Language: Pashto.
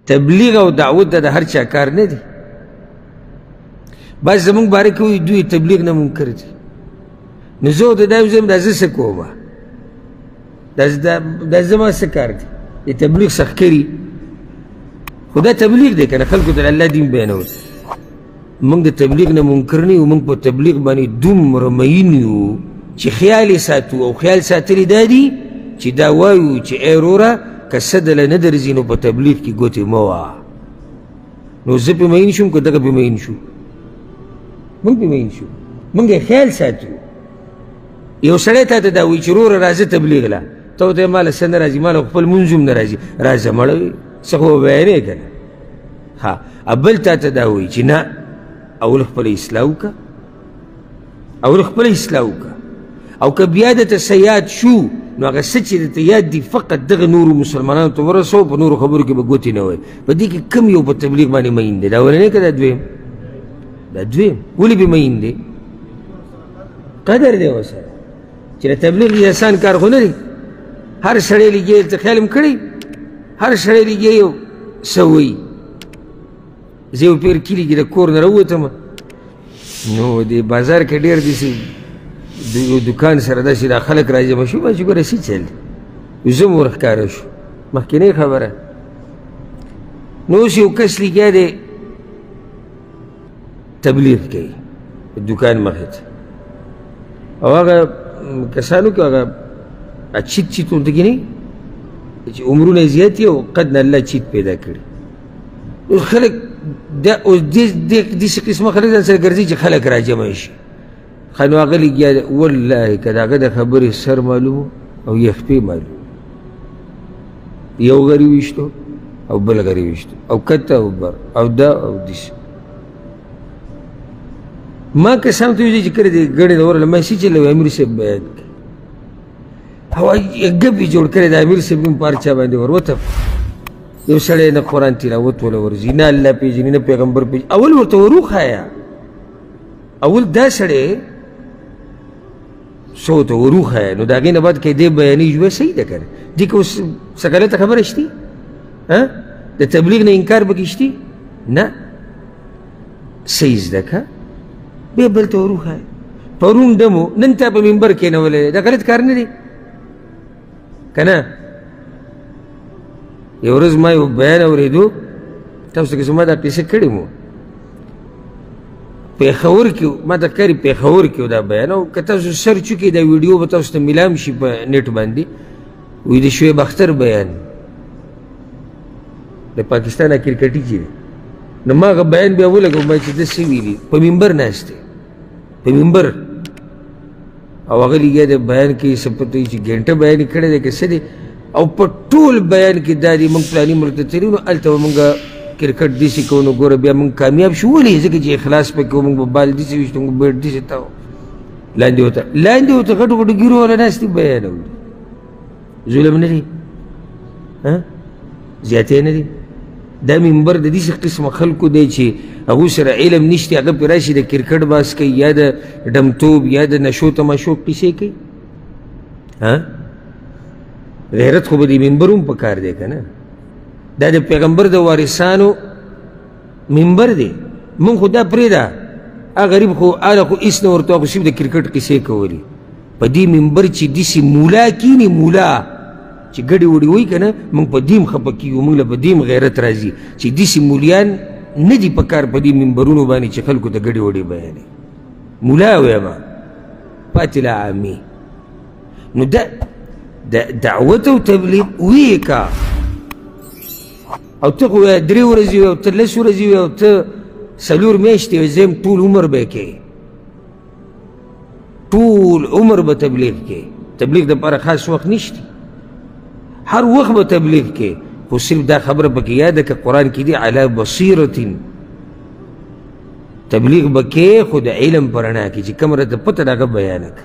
تبلیغ او دعوت د هر چا کار نه دی. بعض زمونږ باره کې وایي دوی تبلیغ نه منکر دي. نو زه ورته دا وایم دا زه څه کومه؟ دا زما څه کار دی؟ د تبلیغ څخه کړي خو دا تبلیغ دی که نه، خلکو ته د الله دین بیانول. موږ د تبلیغ نه منکر نه یو، موږ په تبلیغ باندې دومره مین یو چې خیال یې ساتو، او خیال ساتلي دا دي چې دا وایو چې ای وروره که څه دله نه درځي نو په تبلیغ کې ګوتې مه وهه. نو زه پې مین شوم که دغه پې مین شو؟ موږ پې مین شو، موږ یې خیال ساتو. یو سړی تا ته دا وایي چې وروره راځه تبلیغ له، ته ورته یې ما له څه نه راځي، ما له خپل مونځ هم نه راځي. راځه مړه څه خو به بیانې که نه. ها بل تا ته دا وایي چې نه اول خپله اصلاح وکړه، اول خپله اصلاح وکړه. او که بیا درته څه یاد شو نو هغه څه چې درته یاد دي فقط دغه نورو مسلمانانو ته ورسوه، په نورو خبرو کې به ګوتې نه وایي. په دې کې کم یو په تبلیغ باندې مین دی؟ دا اولنی که دا دویم؟ دا دویم. ولې به مین دی؟ قدر دی ورسره چې د تبلیغ اسان کار خو نه دی. هر سړی لګیا ته خیال هم کړی، هر سړی لګیا یو څه وایي. زه یو پیر کلي کې د کور نه راووتم، نو د بازار کې ډېر داسې یو دوکان سره داسې دا خلک راجمع شو، ما چې ګوره څه چل دی، زه م ورښکاره شو. مخکینۍ خبره. نو اوس یو کس لګیا دی تبلیغ کوي د دوکان مخې ته، او هغه کسانو کې هغه چیت چیت ورته کینی چې عمرونه یې زیات دي او قد نه الله چیت پیدا کړي. اوس خلک دا اوس داسې قسمه خلک ځان سره ګرځي چې خلک راجمع شي. ښه نو هغه لګیا دی، والله که د هغه د خبرې سر معلوم او یخپې معلوم، یو غري ویشتو او بل غري ویشتو او کته او بر او دا او داسې. ما کسانو ته ویلي چې کله دې ګڼې ته ورغله ما یې څه چلوي امیر صاحب بیان کړي، او ګپ یې جوړ کړی د امیر صاحب نوم په هر چا باندې وروته. یو سړی نه قرآن تلاوت وله ورځي، نه الله پېژني نه پیغمبر پېژني. اول ورته وروښایه، اول دا سړی څه ورته وروښایه، نو د هغې نه بعد که دې بیانې ژوه صحیح ده که نه. دې که اوس څه غلطه خبره شتي؟ د تبلیغ نه انکار پکې شتي؟ نه، صحیح زده که بیا بل ته وروښایه. پرون دمو نن تا په منبر کېنولی دی، دا غلط کار نه دی که نه؟ یو ورځ ما یو بیان اورېدو، تاسو ته که زما دا قصه کړې مو، پېښور کې ما ته ښکاري پېښور کې دا بیان، او که تاسو سرچ وکړئ دا ویډیو به تاسو ته میلام شي په نیټ باندې. وایي د شعیب اختر بیان د پاکستان کرکټي چې دی، نو ما هغه بیان بیا ولګوم ما چې ده څه ویلي. په منبر ناست دی، په منبر، او هغه لګیا دی بیان کوي، څه پته وي چې ګنټه بیان یې کړی دی که څه دی، او په ټول بیان کې دا دی موږ فلاني ملک ته تللي نو هلته به مونږ کرکټ داسې کوو نو ګوره بیا مونږ کامیاب شو. ولې؟ ځکه چې اخلاص پکې کوو، مونږ به بال داسې ویشتو، مونږ بیټ داسې تاو، لاندې ورته غټو غټو ګیرو والا ناست دي بیان اوري. ظلم نه دی؟ زیاتې نه دی؟ دا منبر د داسې قسمه خلکو دی چې هغوی سره علم نشته، هغه پرې راشي د کرکټ باس کوي یا د ډمتوب یا د نشو تماشو قصې کوي. غیرت خو به د منبر هم په کار دی که نه؟ دا د پیغمبر د وارثانو منبر دی. مونږ خو دا پرېږده، هغه غریب خو هله خو هېڅ نه ورته خو صرف د کرکټ قصې کولې. په دې منبر چې داسې مولا کیني، مولا چې ګډې وډې وایي که نه، مونږ په دې هم خفه کېږو، مونږ له په دې هم غیرت راځي چې داسې مولیان نه دي په کار په دې منبرونو باندې چې خلکو ته ګډې وډې بیانوي. مولا ویمه پاتې له عامي. نو دا دعوت او تبلیغ ویې که، او ته خو 3 ورځې وي او ته 10 ورځې وي او ته 4 میاشتې وي، زه ټول عمر به یې کوې، ټول عمر به تبلیغ کوې. تبلیغ دپاره خاص وخت نشته، هر وخت به تبلیغ کوې، خو صرف دا خبره پکې یاده که قرآن کې دی علی بصیرة. تبلیغ به کوې خو د علم په رڼا کې چې کوم راته پته ده هغه بیانه که.